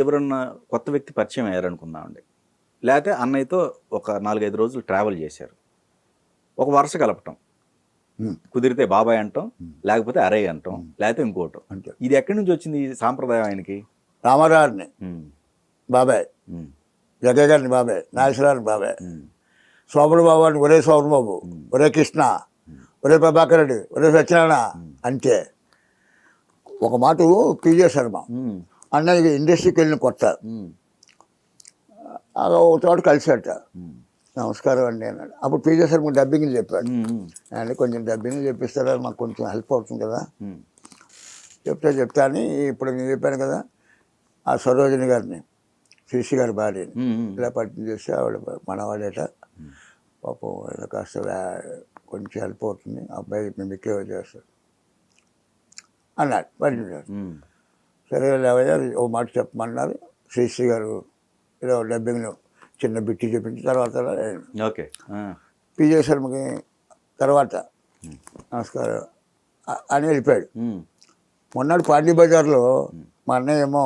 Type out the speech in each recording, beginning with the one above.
ఎవరన్నా కొత్త వ్యక్తి పరిచయం అయ్యారనుకుందామండి. లేతే అన్నయ్యతో ఒక 4, 5 రోజులు ట్రావెల్ చేశారు. ఒక వరుస కలపటం. కుదిరితే బాబాయ్ అంటాం, లేకపోతే అరయ్య అంటాం, లేకపోతే ఇంకోటం. అంతే. ఇది ఎక్కడి నుంచి వచ్చింది ఈ సాంప్రదాయం ఆయనకి? రామారావుని బాబాయ్, జగ్గయ్య గారిని బాబాయ్, నాగేశ్వరరావుని బాబాయ్, శోభన బాబు అని ఒరే శోభన బాబు, ఒరే కృష్ణ, ఒరే ప్రభాకర్ రెడ్డి, ఒరే సత్యనారాయణ. అంతే. ఒక మాట పీజే శర్మ అన్నయ్య ఇండస్ట్రీకి వెళ్ళిన కొత్త ఒక చోట కలిసాట. నమస్కారం అండి అన్నాడు. అప్పుడు పీజే శర్మ డబ్బింగ్ చెప్పాడు. అండి కొంచెం డబ్బింగ్ చెప్పిస్తారా, మాకు కొంచెం హెల్ప్ అవుతుంది కదా. చెప్తా అని ఇప్పుడు నేను చెప్పాను కదా, ఆ సరోజిని గారిని, శ్రీశ్రీ గారి భార్యని ఇలా పట్టిన చేస్తే ఆవిడ మనవాడేట, పాపం ఇలా కాస్త కొంచెం హెల్ప్ అవుతుంది, అబ్బాయి మేము ఎక్కువ చేస్తాడు అన్నాడు. పట్టించాడు. సరే లేవయ్యా ఓ మాట చెప్పమన్నారు. శ్రీశ్రీ గారు ఇలా డబ్బింగ్లో చిన్న బిట్టి చెప్పించి తర్వాత ఓకే పీజే శర్మకి తర్వాత నమస్కారం అని వెళ్ళిపోయాడు. మొన్నటి పాండీ బజార్లో మా అన్నయ్య ఏమో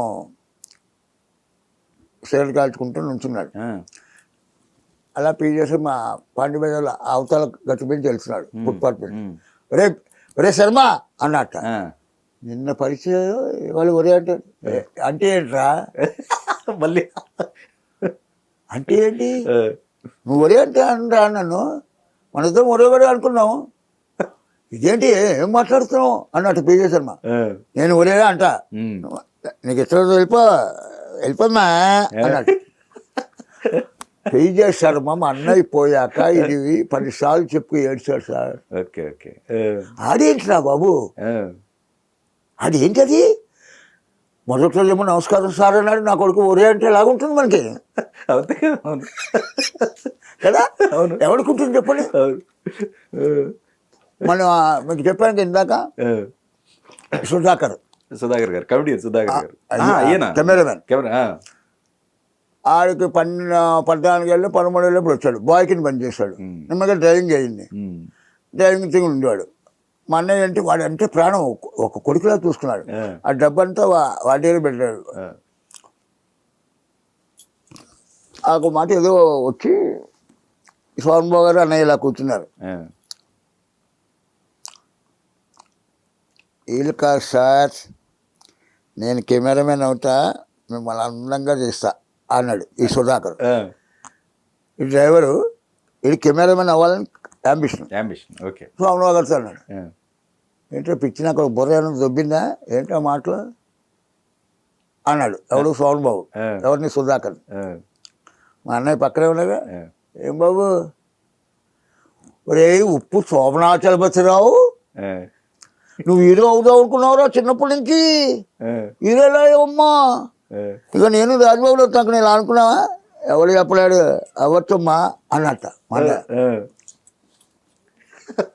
సేలు కాల్చుకుంటూ నుంచున్నాడు. అలా పీజే శర్మ పాండీ బజార్లో అవతల గట్టి మీద తెలుస్తున్నాడు, ఫుట్పాత్ మీద. ఒరే ఒరే శర్మ అన్నట్ట. నిన్న పరిచయం వాళ్ళు ఒరే అంటాడు. అంటే ఏంట్రా మళ్ళీ అంటే ఏంటి, నువ్వు ఒరే అంటే అనరా నన్ను, మనతో ఒరే ఒరే అనుకున్నావు, ఇదేంటి ఏం మాట్లాడుతున్నావు అన్నట్టు పీజే శర్మ. నేను ఒరే అంట, నీకు ఇష్టం వెళ్ళిపోమ్మా అన్నట్టు. పీజే శర్మ మా అన్నయ్య పోయాక ఇది 10 సార్లు చెప్పు ఏడ్చాడు సార్. ఓకే ఓకే ఆడేంటిరా బాబు, అదేంటది, మొదట్లో ఏమో నమస్కారం సార్ అన్నాడు, నా కొడుకు ఒరే అంటే ఎలాగుంటుంది మనకి కదా, ఎవరికి చెప్పండి. మనం మీకు చెప్పాను ఇందాక, సుధాకర్ గారు కమిడియన్, సుధాకర్ గారు కెమెరామెన్. ఆడికి 14 ఏళ్ళు 13 ఏళ్ళు వచ్చాడు, బాయ్ కింద పనిచేశాడు. నిమ్మగా డ్రైవింగ్ అయ్యింది, డ్రైవింగ్ తింగి ఉండేవాడు. మా అన్నయ్య అంటే వాడు అంటే ప్రాణం, ఒక కొడుకులా చూసుకున్నాడు. ఆ డబ్బంతా వాడి దగ్గర పెట్టాడు. ఆ మాట ఏదో వచ్చి సోమబాబు గారు అన్నయ్య ఇలా కూర్చున్నారు. వీళ్ళు కాదు సార్, నేను కెమెరామెన్ అవుతా, మిమ్మల్ని అందంగా చేస్తా అన్నాడు ఈ సుధాకర్. ఈ డ్రైవరు ఇది కెమెరామెన్ అవ్వాలని అంబిషన్. ఓకే సోమబాబు గారితో అన్నాడు. ఏంటో పిచ్చి నాకు బుర్ర ఏమైనా దొబ్బిందా ఏంటో మాటలు అన్నాడు. ఎవడు సోమబాబు, ఎవరిని సుధాకర్. మా అన్నయ్య పక్కనే ఉన్నాగా, ఏం బాబు ఒరే ఉప్పు శోభనాచలపతిరావు, నువ్వు హీరో అవుదావు అనుకున్నావురా చిన్నప్పటి నుంచి, హీరోలా అమ్మా. ఇక నేను రాజబాబులో తనకు నేను అనుకున్నావా, ఎవడు చెప్పలేడు అవ్వచ్చమ్మా అన్నట్ట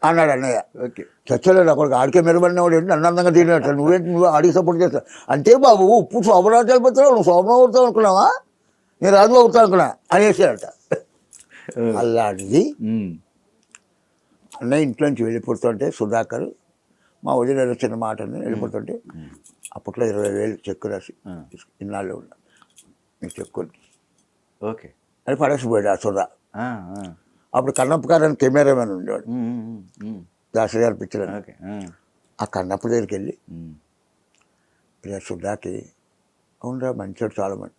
అన్నాడు అన్నయ్య. చచ్చలేదు అక్కడికి, ఆడికే మెరుగడినవాడు ఏంటి నన్ను అందంగా తిరిగినట్టు, నువ్వేంటి నువ్వు ఆడికి సపోర్ట్ చేస్తావు అంటే బాబు ఉప్పు శోభనాచలపతిరావు, నువ్వు శోభన అవుతావు అనుకున్నావా, నేను రాజు అవుతా అనుకున్నా అనేసాడట. అలాంటిది అన్నయ్య ఇంట్లోంచి వెళ్ళిపోతుంటే సుధాకర్ మా వదిన చిన్న మాట వెళ్ళిపోతుంటే అప్పట్లో 20,000 చెక్కు రాసి ఇన్నాళ్ళు ఉన్నా మీకు చెక్కుంది ఓకే అని పడేసిపోయాడు ఆ సుధా. అప్పుడు కన్నప్ప గారు అని కెమెరామెన్ ఉండేవాడు, దాసరి గారి పిక్చర్. ఆ కన్నప్ప దగ్గరికి వెళ్ళి ఇలా సుధాకి అవునరా మంచివాడు చాలా మంది,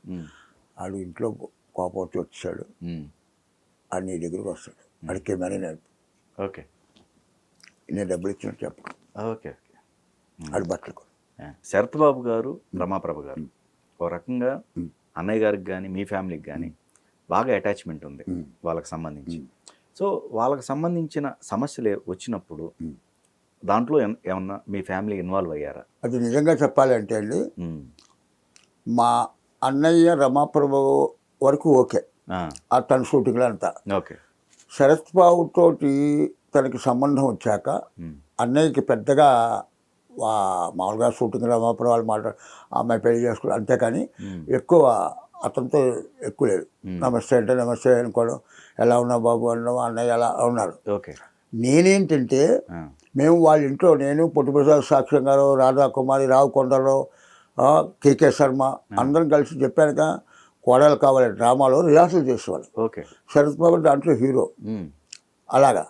ఆడు ఇంట్లో కోపం వచ్చి వచ్చాడు, ఆడు నీ దగ్గరికి వస్తాడు, ఆడు కెమెరా నేర్పు, ఓకే నేను డబ్బులు ఇచ్చినట్టు చెప్పు, ఓకే ఆడు బట్టలు. శరత్ బాబు గారు, రమాప్రభ గారు ఒక రకంగా అన్నయ్య గారికి కానీ మీ ఫ్యామిలీకి కానీ బాగా అటాచ్మెంట్ ఉంది వాళ్ళకి సంబంధించి. సో వాళ్ళకి సంబంధించిన సమస్యలు వచ్చినప్పుడు దాంట్లో ఏమన్నా మీ ఫ్యామిలీ ఇన్వాల్వ్ అయ్యారా? అది నిజంగా చెప్పాలంటే అండి, మా అన్నయ్య రమాప్రభు వరకు ఓకే, ఆ తన షూటింగ్లో అంతా ఓకే. శరత్ బాబుతోటి తనకి సంబంధం వచ్చాక అన్నయ్యకి పెద్దగా మామూలుగా షూటింగ్ రమాప్రభు వాళ్ళు అమ్మాయి పెళ్లి చేసుకోవడం అంతేకాని ఎక్కువ అతనితో ఎక్కువ లేదు. నమస్తే అంటే నమస్తే అనుకోవడం, ఎలా ఉన్నావు బాబు అనడం, అన్నయ్య ఎలా ఉన్నారు. ఓకే. నేనేంటంటే మేము వాళ్ళ ఇంట్లో నేను పొట్టిప్రసాద్ సాక్ష్యం గారు, రాధా కుమారి, రావు కొండలో, కేకే శర్మ అందరం కలిసి చెప్పానుక కోడలు కావాలి డ్రామాలో రిహార్సల్ చేసేవాళ్ళు. ఓకే. శరత్ బాబు దాంట్లో హీరో. అలాగా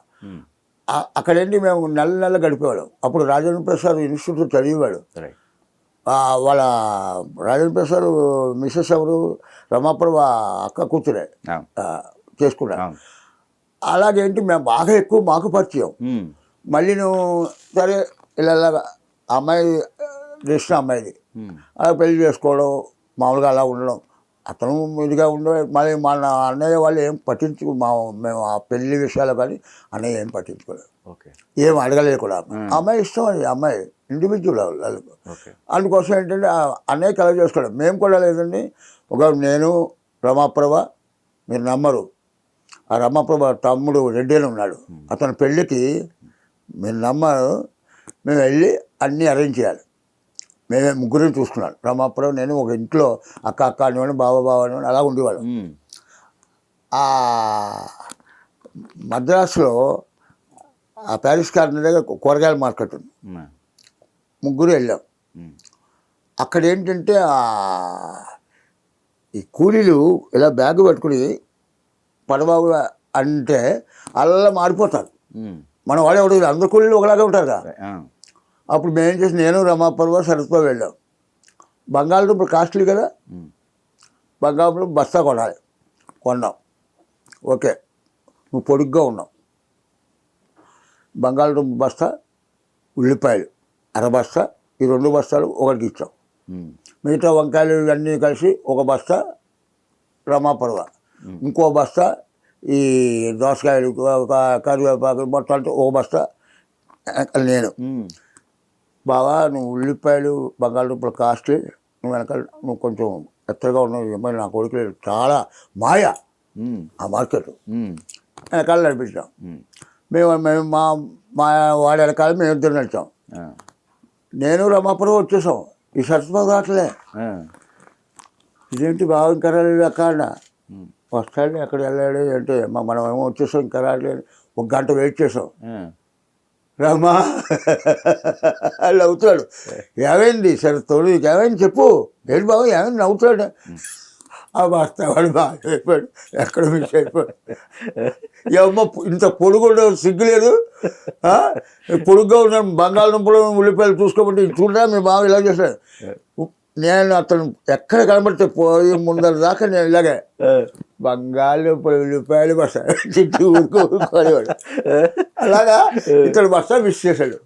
అక్కడేంటి మేము నెల గడిపేవాళ్ళం. అప్పుడు రాజేంద్ర ప్రసాద్ ఇన్స్టిట్యూట్ చదివేవాడు. వాళ్ళ రాజేంద్ర ప్రసాద్ మిస్సెస్ ఎవరు రమాప్రభ అక్క కూతురే చేసుకున్నాడు. అలాగేంటి మేము బాగా ఎక్కువ మాకు పరిచయం. మళ్ళీ నువ్వు సరే ఇలా అమ్మాయి చేసిన అమ్మాయిది అలా పెళ్లి చేసుకోవడం మామూలుగా అలా ఉండడం. అతను ఇదిగా ఉండే మళ్ళీ మన అన్నయ్య వాళ్ళు ఏం మేము ఆ పెళ్లి విషయాలు కానీ అన్నయ్య ఏం పట్టించుకోలేదు. ఏం అడగలేదు కూడా. అమ్మాయి ఇష్టం అది, అమ్మాయి ఇండివిజువల్ వాళ్ళకు. అందుకోసం ఏంటంటే అన్నయ్య కలెక్ట్ చేసుకోవడం. మేము కూడా లేదండి. నేను రమాప్రభ, మీరు నమ్మరు, ఆ రమాప్రభ తమ్ముడు రెడ్డి అని ఉన్నాడు. అతని పెళ్ళికి మీరు నమ్మరు, మేము వెళ్ళి అన్నీ అరేంజ్ చేయాలి. మేమే ముగ్గురిని చూసుకున్నాను. రమాప్రభ నేను ఒక ఇంట్లో అక్క అనేవాడు, బావ అనేవాడు, అలా ఉండేవాడు. ఆ మద్రాసులో ఆ ప్యారిస్ కార్నర్ దగ్గర కూరగాయల మార్కెట్ ఉంది. ముగ్గురు వెళ్ళాం. అక్కడ ఏంటంటే ఈ కూలీలు ఇలా బ్యాగ్ పట్టుకుని పడబాబు అంటే అలా మారిపోతారు. మన వాళ్ళు ఎవరు అందరు కూలీలు ఒకలాగే ఉంటారు కదా. అప్పుడు మేమేం చేసి నేను రమాప్రభ శరత్బాబు వెళ్ళాం. బంగాళదుంపలు కాస్ట్లీ కదా, బంగాళదుంపలు బస్తా కొన్నాం. ఓకే, నువ్వు పొడుగ్గా ఉన్నావు. బంగాళదుంప బస్తా, ఉల్లిపాయలు అరబస్తా, ఈ 2 బస్తాలు ఒకటికి ఇచ్చాం. మిగతా వంకాయలు ఇవన్నీ కలిసి ఒక బస్తా రమాప్రభ, ఇంకో బస్తా ఈ దోసకాయలు కరివేపాకు మొత్తం ఒక బస్తా నేను. బావా నువ్వు ఉల్లిపాయలు బంగాళదుంపలు కాస్ట్లీ, నువ్వు కొంచెం ఎత్తగా ఉన్నావు, నా కొడుకు చాలా మాయ ఆ మార్కెట్ వెనకాల నడిపించాం. మేము మా వాడి వెనకాల మేము ఇద్దరు నడిచాం. నేను రమాప్రభ వచ్చేసాం. ఈ సరస్వతి రావట్లే, ఇదేంటి బాగా ఇంకా రాలేదు అక్కడ వస్తాడు, ఎక్కడ వెళ్ళాడు అంటే మనం ఏమో వచ్చేసాం ఇంకా రాలేదు. 1 గంట వెయిట్ చేసాం. రామా వాళ్ళు అవుతాడు, ఏమైంది సరే తోడు ఏమైంది చెప్పు, ఏంటి బాబు ఏమైంది నవ్వుతాడు. ఆ బస్తా వాడు బాగా అయిపోయాడు, ఎక్కడ మిస్ అయిపోయాడు. ఏమో ఇంత పొడుగు సిగ్గులేదు, పొడుగ్గా ఉన్నాను, బంగాళదుంపలు ఉల్లిపాయలు చూసుకోమంటే చూడరా మీ బావ ఇలా చేశాడు. నేను అతను ఎక్కడ కనబడితే పోయి ముందర దాకా నేను ఇలాగే బంగాళదుంపలు ఉల్లిపాయలు బస్తా చుట్టూ ఊరుకోవాడు. అలాగా ఇతడు బస్తా మిస్ చేశాడు.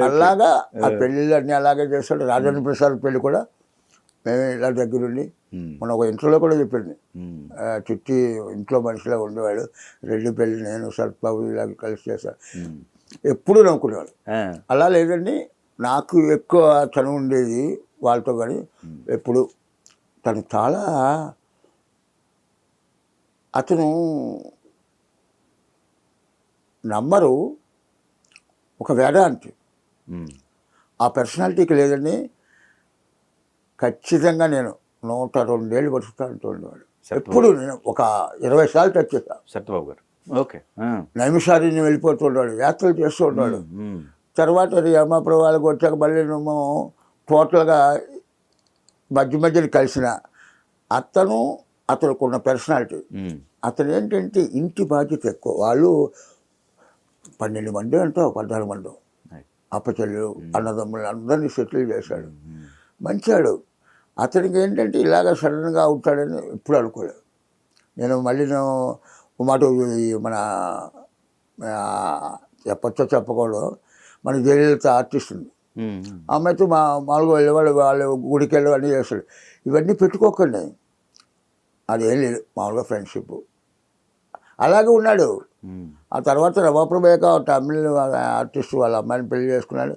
అలాగా ఆ పెళ్ళిళ్ళు అన్నీ అలాగే చేస్తాడు. రాజేంద్ర ప్రసాద్ పెళ్ళి కూడా మేమే ఇలా దగ్గరుండి, మొన్న ఒక ఇంట్లో కూడా చెప్పింది, చుట్టి ఇంట్లో మనిషిలా ఉండేవాడు. రెడ్డి పెళ్ళి నేను సర్బాబు ఇలా కలిసి చేశాను. ఎప్పుడూ నవ్వుకునేవాడు. అలా లేదండి, నాకు ఎక్కువ చనువు ఉండేది వాళ్ళతో. కానీ ఎప్పుడు తను చాలా అతను నమ్మరు, ఒక వేదాంతి. ఆ పర్సనాలిటీకి లేదండి. ఖచ్చితంగా నేను 102 ఏళ్ళు బతుకుతా అంటుండేవాడు. ఎప్పుడు నేను ఒక 20 సార్లు టచ్ చేశాను సత్యబాబు గారు. ఓకే. నైమిషారిని వెళ్ళిపోతుండేవాడు, యాత్రలు చేస్తూ ఉండేవాడు. తర్వాత రమాప్రభ వాళ్ళకి వచ్చాక మళ్ళీ మేము టోటల్గా మధ్యని కలిసిన అతనుకున్న పర్సనాలిటీ. అతను ఏంటంటే ఇంటి బాధ్యత ఎక్కువ. వాళ్ళు 12 మంది అంటో 14 మంది అప్పచెల్లు అన్నదమ్ములు అందరినీ సెటిల్ చేశాడు. మంచాడు. అతనికి ఏంటంటే ఇలాగ సడన్గా అవుతాడని ఎప్పుడు అనుకోలేదు. నేను మళ్ళీ మాట మన చెప్పచ్చో చెప్పకూడదు, మన జయలలిత ఆర్టిస్ట్ ఉంది, అమ్మాయితో మామూలుగా వెళ్ళేవాళ్ళు, వాళ్ళు గుడికి వెళ్ళి అన్నీ చేస్తాడు. ఇవన్నీ పెట్టుకోకండి, అదేం లేదు, మామూలుగా ఫ్రెండ్షిప్ అలాగే ఉన్నాడు. ఆ తర్వాత రమాప్రభ తమిళ ఆర్టిస్ట్ వాళ్ళ అమ్మాయిని పెళ్లి చేసుకున్నాడు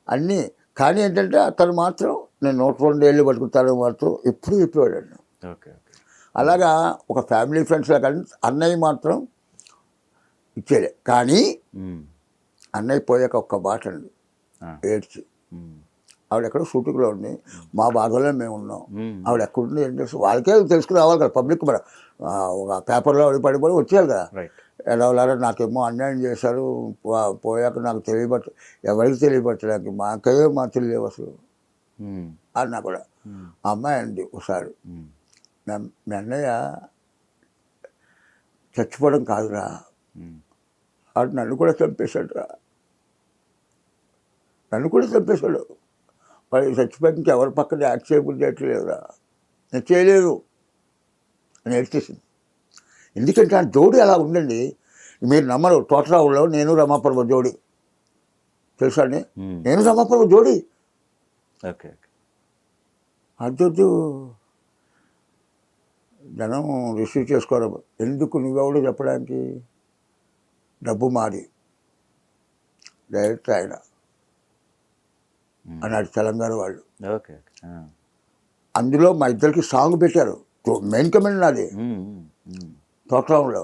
అన్నీ. కానీ ఏంటంటే అతను మాత్రం నేను 102 ఏళ్ళు బతుకుతాను మాత్రం ఎప్పుడు చెప్పేవాడు. అలాగా ఒక ఫ్యామిలీ ఫ్రెండ్స్లా కానీ అన్నయ్య మాత్రం ఇచ్చేదే. కానీ అన్నయ్య పోయాక ఒక్క మాట అండి, ఏడ్చి, ఆవిడ ఎక్కడో షూటింగ్లో ఉంది, మా బాధలో మేము ఉన్నాం, ఆవిడ ఎక్కడుంది ఏం తెలుసు వాళ్ళకే తెలుసుకుని రావాలి కదా, పబ్లిక్ మన ఒక పేపర్లో పడిపోయి వచ్చేయాలి కదా. ఎలాగో నాకేమో అన్యాయం చేశారు, పోయాక నాకు ఎవరికి తెలియబట్టడానికి మాకే మా తెలియవు అసలు. అన్నా కూడా ఆ అమ్మాయి అండి ఒకసారి మీ అన్నయ్య చచ్చిపోవడం కాదురా, వాడు నన్ను కూడా చంపేశాడు రా, నన్ను కూడా చంపేశాడు, వాడు చచ్చిపోయాక ఎవరి పక్కన యాక్ట్ చేయబుద్ధి చేయట్లేదురా, నేను చేయలేదు అని ఏడ్చేసింది. ఎందుకంటే ఆ జోడి అలా ఉండండి, మీరు నమ్మరు. తోటరావులో నేను రమాప్రభ జోడి తెలుసా అండి, నేను రమాప్రభ జోడి. ఓకే. అద్దొద్దు జనం రిసీవ్ చేసుకోరు. ఎందుకు నువ్వెవడు చెప్పడానికి, డబ్బు మాది, డైరెక్టర్ ఆయన అన్నాడు తెలంగాణ వాళ్ళు. ఓకే. అందులో మా ఇద్దరికి సాంగ్ పెట్టారు, మెయిన్ కమెంట్ నాది తోటరావులో.